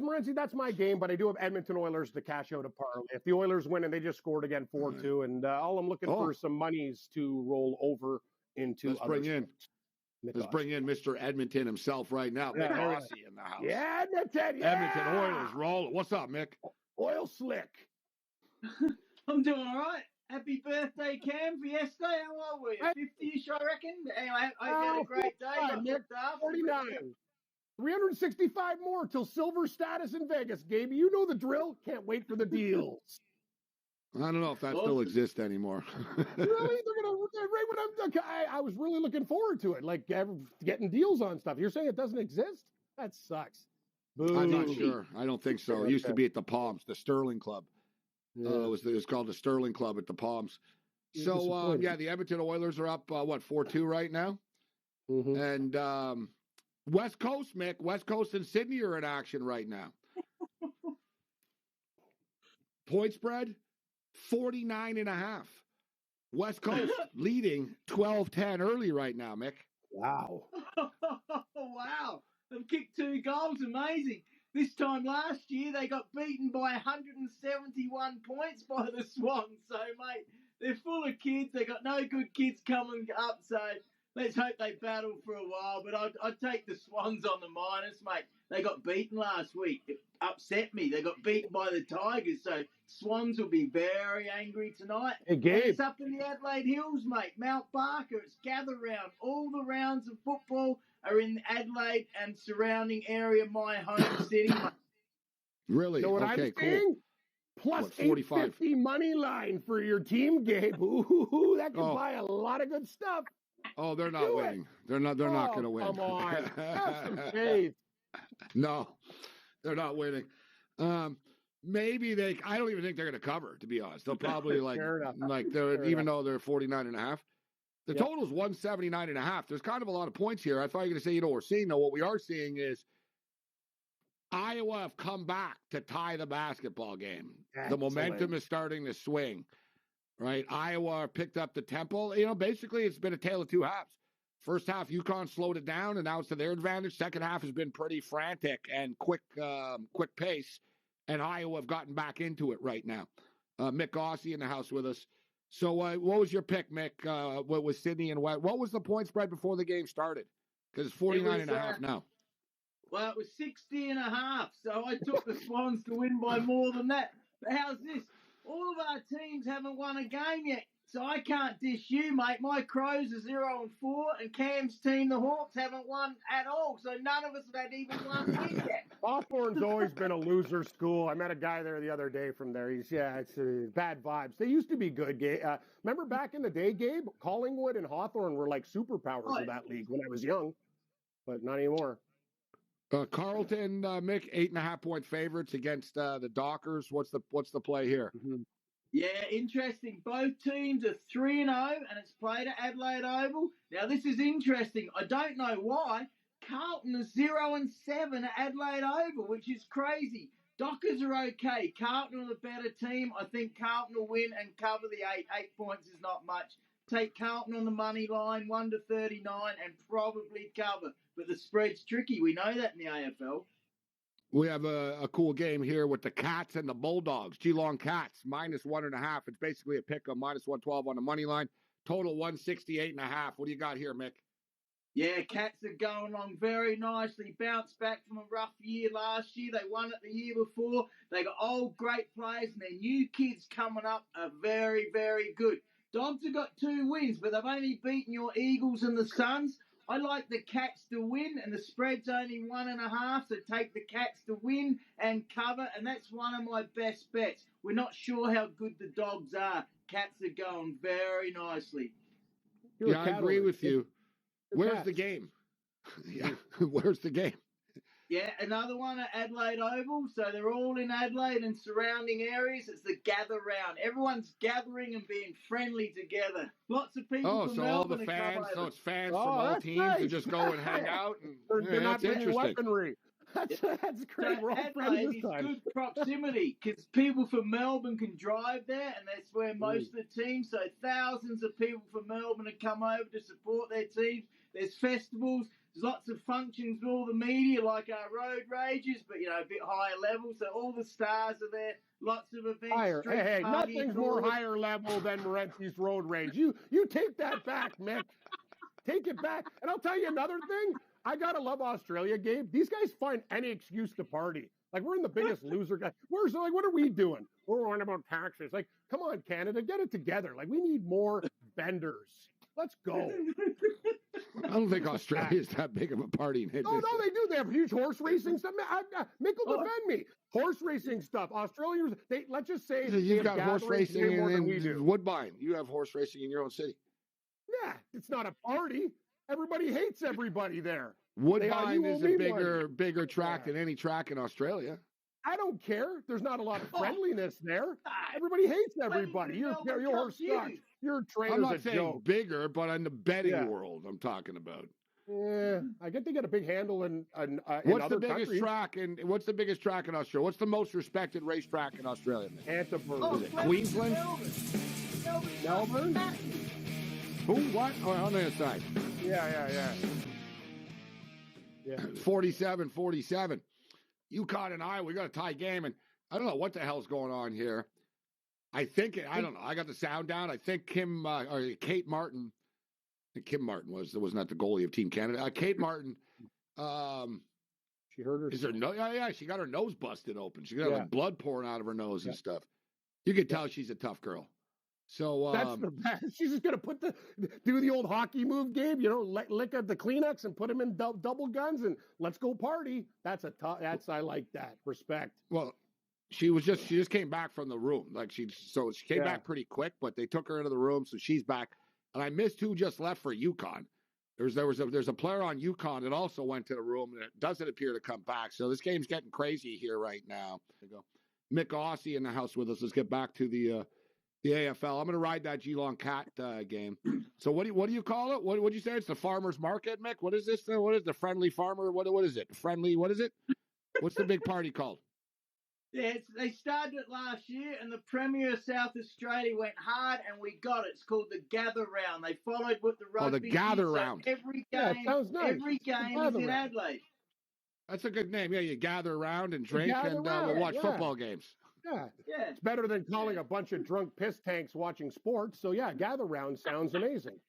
Morency, that's my game, but I do have Edmonton Oilers to cash out a parlay. If the Oilers win and they just scored again 4-2, and all I'm looking for is some monies to roll over into. Let's bring in Mr. Edmonton himself right now. Mick Aussie in the house. Yeah, Edmonton. Yeah. Edmonton Oilers roll. What's up, Mick? Oil slick. I'm doing all right. Happy birthday, Cam, for yesterday. How are we? 50-ish, I reckon. Anyway, I had a great day. 49. 365 more till silver status in Vegas, Gabe. You know the drill. Can't wait for the deals. I don't know if that still exists anymore. Really? They're gonna right when I'm done. I was really looking forward to it, like getting deals on stuff. You're saying it doesn't exist? That sucks. Boo. I'm not sure. I don't think so. It used to be at the Palms, the Sterling Club. Yeah. It was called the Sterling Club at the Palms. So, the Edmonton Oilers are up, 4-2 right now? Mm-hmm. And West Coast, Mick, West Coast and Sydney are in action right now. Point spread, 49.5. West Coast leading 12-10 early right now, Mick. Wow. Wow. They've kicked 2 goals. Amazing. This time last year, they got beaten by 171 points by the Swans. So, mate, they're full of kids. They got no good kids coming up. So, let's hope they battle for a while. But I'd take the Swans on the minus, mate. They got beaten last week. It upset me. They got beaten by the Tigers. So, Swans will be very angry tonight. Hey, Gabe. And it's up in the Adelaide Hills, mate. Mount Barker. It's Gather Round. All the rounds of football are in Adelaide and surrounding area, my home city. Really? So what I'm saying? Plus 850 money line for your team, Gabe. Ooh, that can buy a lot of good stuff. Oh, they're not winning. They're not going to win. Come on. Have some faith. No, they're not winning. Maybe I don't even think they're going to cover, to be honest. They'll probably even though they're 49.5. The total is 179.5. There's kind of a lot of points here. I thought you were going to say, we're seeing. No, what we are seeing is Iowa have come back to tie the basketball game. Excellent. The momentum is starting to swing, right? Iowa picked up the tempo. Basically it's been a tale of two halves. First half, Uconn slowed it down, and now it's to their advantage. Second half has been pretty frantic and quick pace, and Iowa have gotten back into it right now. Mick Aussie in the house with us. So what was your pick, Mick? What was Sydney and West? What was the point spread before the game started? Because it's 49.5 now. Well, it was 60.5, so I took the Swans to win by more than that. But how's this? All of our teams haven't won a game yet, so I can't dish you, mate. My Crows are 0-4, and Cam's team, the Hawks, haven't won at all, so none of us have had even one win yet. Hawthorne's always been a loser school. I met a guy there the other day from there. It's bad vibes. They used to be good. Remember back in the day, Gabe? Collingwood and Hawthorne were like superpowers of that league when I was young, but not anymore. Carlton, Mick, 8.5-point favorites against the Dockers. What's the play here? Mm-hmm. Yeah, interesting. Both teams are 3-0, and it's played at Adelaide Oval. Now, this is interesting. I don't know why. Carlton is 0-7 at Adelaide Oval, which is crazy. Dockers are okay. Carlton are the better team. I think Carlton will win and cover the 8. 8 points is not much. Take Carlton on the money line, 1-39, and probably cover. But the spread's tricky. We know that in the AFL. We have a cool game here with the Cats and the Bulldogs. Geelong Cats, -1.5. It's basically a pick of -112 on the money line. Total 168.5. What do you got here, Mick? Yeah, Cats are going along very nicely. Bounced back from a rough year last year. They won it the year before. They got old great players, and their new kids coming up are very, very good. Dogs have got 2 wins, but they've only beaten your Eagles and the Suns. I like the Cats to win, and the spread's only 1.5, so take the Cats to win and cover, and that's one of my best bets. We're not sure how good the Dogs are. Cats are going very nicely. I agree with you. Where's the game? Yeah, where's the game? Yeah, another one at Adelaide Oval. So they're all in Adelaide and surrounding areas. It's the Gather Round. Everyone's gathering and being friendly together. Lots of people from Melbourne. All the fans, it's fans from all teams nice. who just go and hang out. And, they're not that's bringing interesting. weaponry. That's great. So Adelaide is good proximity because people from Melbourne can drive there, and that's where most of the teams. So thousands of people from Melbourne have come over to support their teams. There's festivals. There's lots of functions with all the media, like our road rages, but, a bit higher level. So all the stars are there. Lots of events. Higher. Hey, nothing's more higher level than Morency's road rage. You take that back, Mick. Take it back. And I'll tell you another thing. I got to love Australia, Gabe. These guys find any excuse to party. Like, we're in the biggest loser guy. What are we doing? We're worrying about taxes. Like, come on, Canada, get it together. Like, we need more vendors. Let's go. I don't think Australia's that big of a party. No, they do. They have huge horse racing stuff. Mick will defend me. Horse racing stuff. Australians, let's just say you've got horse racing in Woodbine. You have horse racing in your own city. Yeah, it's not a party. Everybody hates everybody there. Woodbine is a bigger track than any track in Australia. I don't care. There's not a lot of friendliness there. Everybody hates everybody. Your horse sucks. Your trainer's I'm not saying bigger, but in the betting world, I'm talking about. Yeah, I get they get a big handle in what's other the biggest countries. track what's the biggest track in Australia? What's the most respected racetrack in Australia? Canterbury. Is it Queensland? Melbourne? Who? What? Oh, on the other side. Yeah. 47-47. Uconn and Iowa, we got a tie game, and I don't know what the hell's going on here. I don't know. I got the sound down. I think Kate Martin. I think Kim Martin was not the goalie of Team Canada. Kate Martin. She hurt her. Is her nose? Yeah. She got her nose busted open. She got like blood pouring out of her nose and stuff. You can tell she's a tough girl. So that's the best. She's just gonna do the old hockey move, Gabe. Lick up the Kleenex and put them in double guns and let's go party. I like that. Respect. Well, she just came back from the room. She came back pretty quick, but they took her into the room, so she's back. And I missed who just left for Uconn. There's a player on Uconn that also went to the room and it doesn't appear to come back. So this game's getting crazy here right now. There you go. Mick Aussie in the house with us. Let's get back to the AFL. I'm going to ride that Geelong Cat game. So what do you call it? What would you say? It's the farmer's market, Mick? What is this? What is the friendly farmer? What is it? Friendly? What is it? What's the big party called? Yeah, they started it last year, and the Premier of South Australia went hard, and we got it. It's called the Gather Round. They followed with the rugby. Oh, the Gather Round. So every game, nice. Every game is in Adelaide. That's a good name. Yeah, you gather around and drink and we'll watch football games. Yeah. It's better than calling a bunch of drunk piss tanks watching sports. So, Gather Round sounds amazing.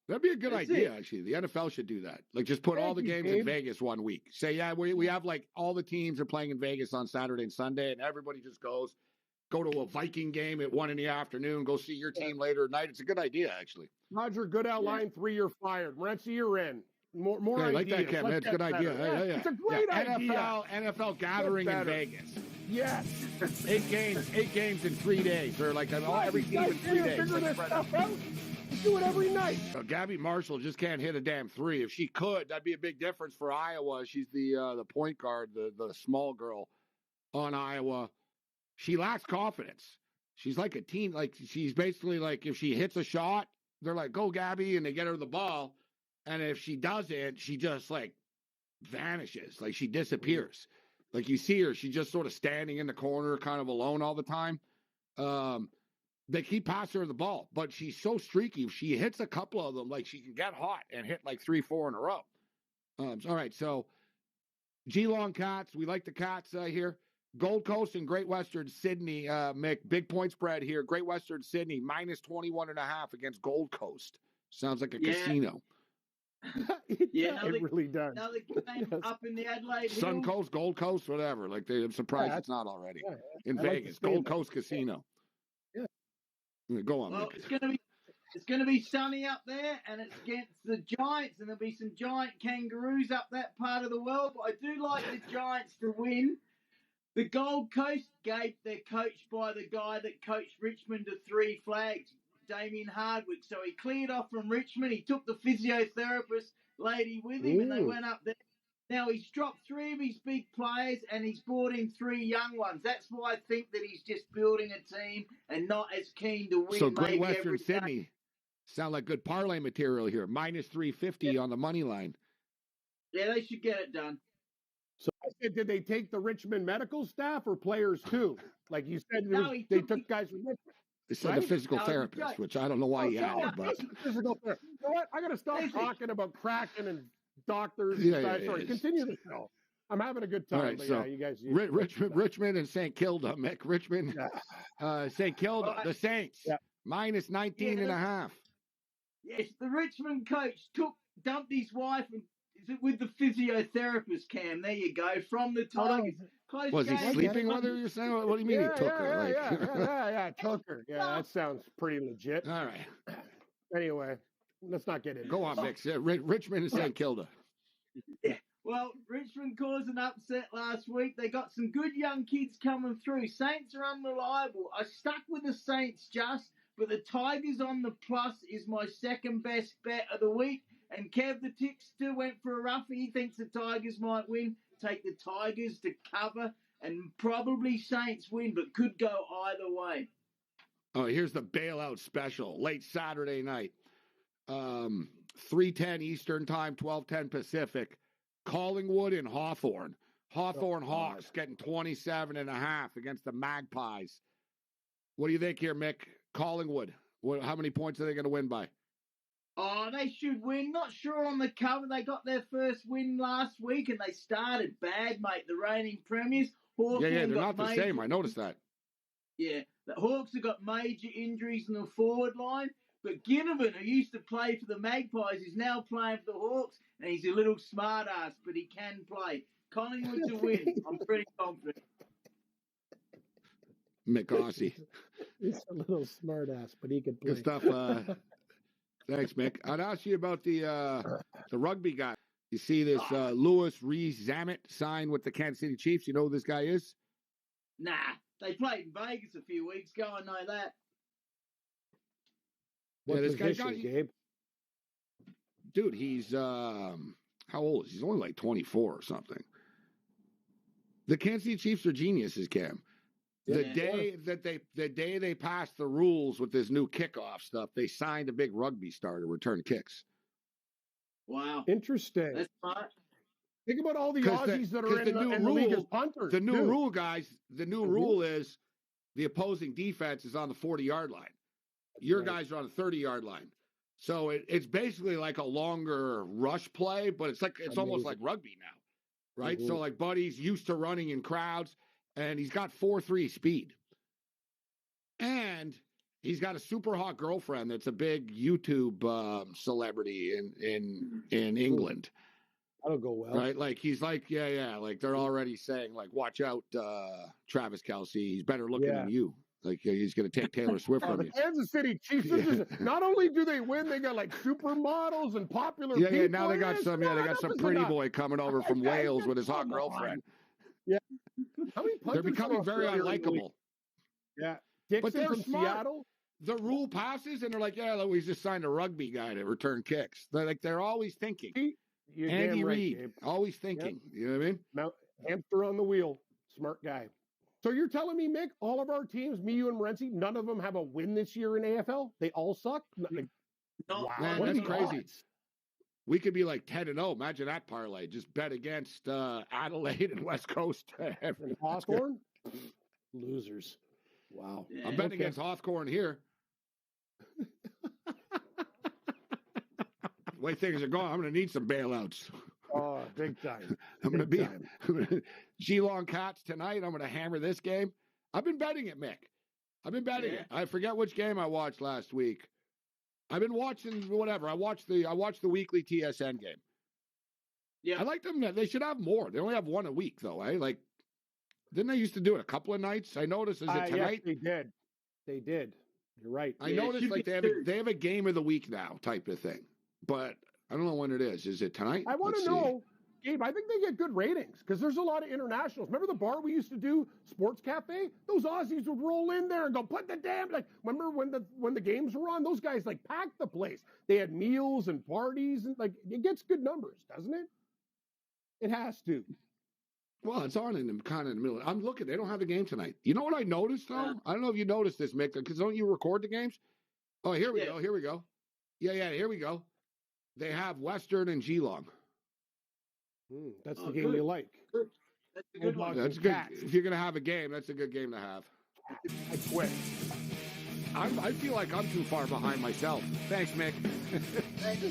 That'd be a good idea, actually. The NFL should do that. Just put all the games in Vegas one week. Say, we have all the teams are playing in Vegas on Saturday and Sunday, and everybody just go to a Viking game at 1 p.m, go see your team later at night. It's a good idea, actually. Roger, good outline. 3, you're fired. Morency, you're in. More I like ideas. that, Kevin. That's a good idea. Yeah. It's a great idea. NFL gathering in Vegas. Yes. 8 games in 3 days. Or every team in 3 days. Figure this stuff out. Do it every night. Gabby Marshall just can't hit a damn 3. If she could, that'd be a big difference for Iowa. She's the point guard, the small girl on Iowa. She lacks confidence. She's like a teen. She's basically if she hits a shot, they're like, "Go, Gabby," and they get her the ball. And if she doesn't, she just vanishes. She disappears. You see her, she's just sort of standing in the corner, kind of alone all the time. They keep passing her the ball, but she's so streaky. If she hits a couple of them, she can get hot and hit 3, 4 in a row. All right, so Geelong Cats, we like the Cats here. Gold Coast and Great Western Sydney, Mick, big point spread here. Great Western Sydney, minus 21.5 against Gold Coast. Sounds like a casino. It really does. Another game up in the Adelaide Hills. Sun Coast, Gold Coast, whatever. I'm surprised it's not already. In Vegas, Gold Coast Casino. Go on. Well, it's going to be sunny up there, and it's against the Giants, and there'll be some giant kangaroos up that part of the world. But I do like the Giants to win. The Gold Coast, Gabe, they're coached by the guy that coached Richmond to 3 flags, Damien Hardwick. So he cleared off from Richmond. He took the physiotherapist lady with him, and they went up there. Now, he's dropped 3 of his big players, and he's brought in 3 young ones. That's why I think that he's just building a team and not as keen to win. So Great Western Sydney sound like good parlay material here. Minus 350 on the money line. Yeah, they should get it done. So I said, did they take the Richmond medical staff or players too? Like you said, they took guys from Richmond. They said the physical therapist, which I don't know why he had. But physical therapist. You know what? I got to stop talking about Kraken and doctors. Sorry, continue the show. I'm having a good time. All right, but so you guys. Richmond and St. Kilda, Mick. Richmond, St. Kilda, the Saints, minus 19 and a half. Yes, the Richmond coach dumped his wife and with the physiotherapist, Cam. There you go. From the Tigers. Was he sleeping with her, you're saying? What do you mean he took her? Yeah, took her. Yeah, that sounds pretty legit. All right. Anyway, let's not get into Go on, Mix. Richmond and St. Kilda. Yeah. Well, Richmond caused an upset last week. They got some good young kids coming through. Saints are unreliable. I stuck with the Saints but the Tigers on the plus is my second best bet of the week. And Kev the Tipster went for a roughie. He thinks the Tigers might win. Take the Tigers to cover, and probably Saints win, but could go either way. Oh, here's the bailout special. Late Saturday night. 3:10 Eastern Time, 12:10 Pacific. Collingwood and Hawthorn. Hawthorn Hawks getting 27.5 against the Magpies. What do you think here, Mick? Collingwood. How many points are they going to win by? Oh, they should win. Not sure on the cover. They got their first win last week, and they started bad, mate. The reigning premiers. Hawthorn they're not the same. I noticed that. Yeah, the Hawks have got major injuries in the forward line. But Ginnivan, who used to play for the Magpies, is now playing for the Hawks, and he's a little smart-ass, but he can play. Collingwood to win. I'm pretty confident. Mick Aussie. He's a little smart-ass, but he can play. Good stuff. Thanks, Mick. I'd ask you about the rugby guy. You see this Louis Rees-Zammit signed with the Kansas City Chiefs. You know who this guy is? Nah. They played in Vegas a few weeks ago. I know that. What position, Gabe? Dude, he's how old is he? He's only like 24 or something. The Kansas City Chiefs are geniuses, Cam. The day they passed the rules with this new kickoff stuff, they signed a big rugby star to return kicks. Wow. Interesting. That's smart. Think about all the Aussies that are in the league as punters. The new rule, guys, rule is the opposing defense is on the 40-yard line. Your guys are on the 30-yard line. So it's basically like a longer rush play, but it's almost like rugby now, right? Mm-hmm. So like Buddy's used to running in crowds, and he's got 4.3 speed. And he's got a super hot girlfriend that's a big YouTube celebrity in England. That'll go well. Right? Like he's like, like they're already saying, like, watch out, Travis Kelce. He's better looking than you. Like he's going to take Taylor Swift from you. The Kansas City Chiefs. Not only do they win, they got like supermodels and popular people. Yeah, now they got some. Yeah, they got some pretty boy coming over from Wales with his hot girlfriend. Yeah, they're becoming very unlikable. Yeah, Dixon but they're from smart. Seattle. The rule passes, and they're like, we just signed a rugby guy to return kicks. They're always thinking. Andy Reid, always thinking. Yep. You know what I mean? Hamster on the wheel, smart guy. So you're telling me, Mick, all of our teams, me, you, and Morency, none of them have a win this year in AFL? They all suck? Wow, man, that's crazy. We could be like 10-0. Imagine that parlay. Just bet against Adelaide and West Coast. And Hawthorn? Losers. Wow. I'm betting against Hawthorn here. The way things are going, I'm going to need some bailouts. Oh, big time. I'm going to be Geelong Cats tonight. I'm going to hammer this game. I've been betting it, Mick. I've been betting it. I forget which game I watched last week. I've been watching whatever. I watched the weekly TSN game. Yeah, I like them. They should have more. They only have one a week, though. Like, didn't they used to do it a couple of nights? I noticed. Is it tonight? Yes, they did. You're right. I noticed like they have a game of the week now type of thing, but I don't know when it is. Is it tonight? I want to know, Gabe. I think they get good ratings because there's a lot of internationals. Remember the bar we used to do, Sports Cafe? Those Aussies would roll in there and go, put the damn, like, remember when the games were on? Those guys like packed the place. They had meals and parties and like it gets good numbers, doesn't it? It has to. Well, it's on in the kind of in the middle. I'm looking. They don't have a game tonight. You know what I noticed though? I don't know if you noticed this, Mick, because don't you record the games? Oh, here we go. Here we go. Yeah. Here we go. They have Western and Geelong. That's the game you like. Good. That's a good one. That's good. If you're going to have a game, that's a good game to have. I quit. I feel like I'm too far behind myself. Thanks, Mick. Thank you.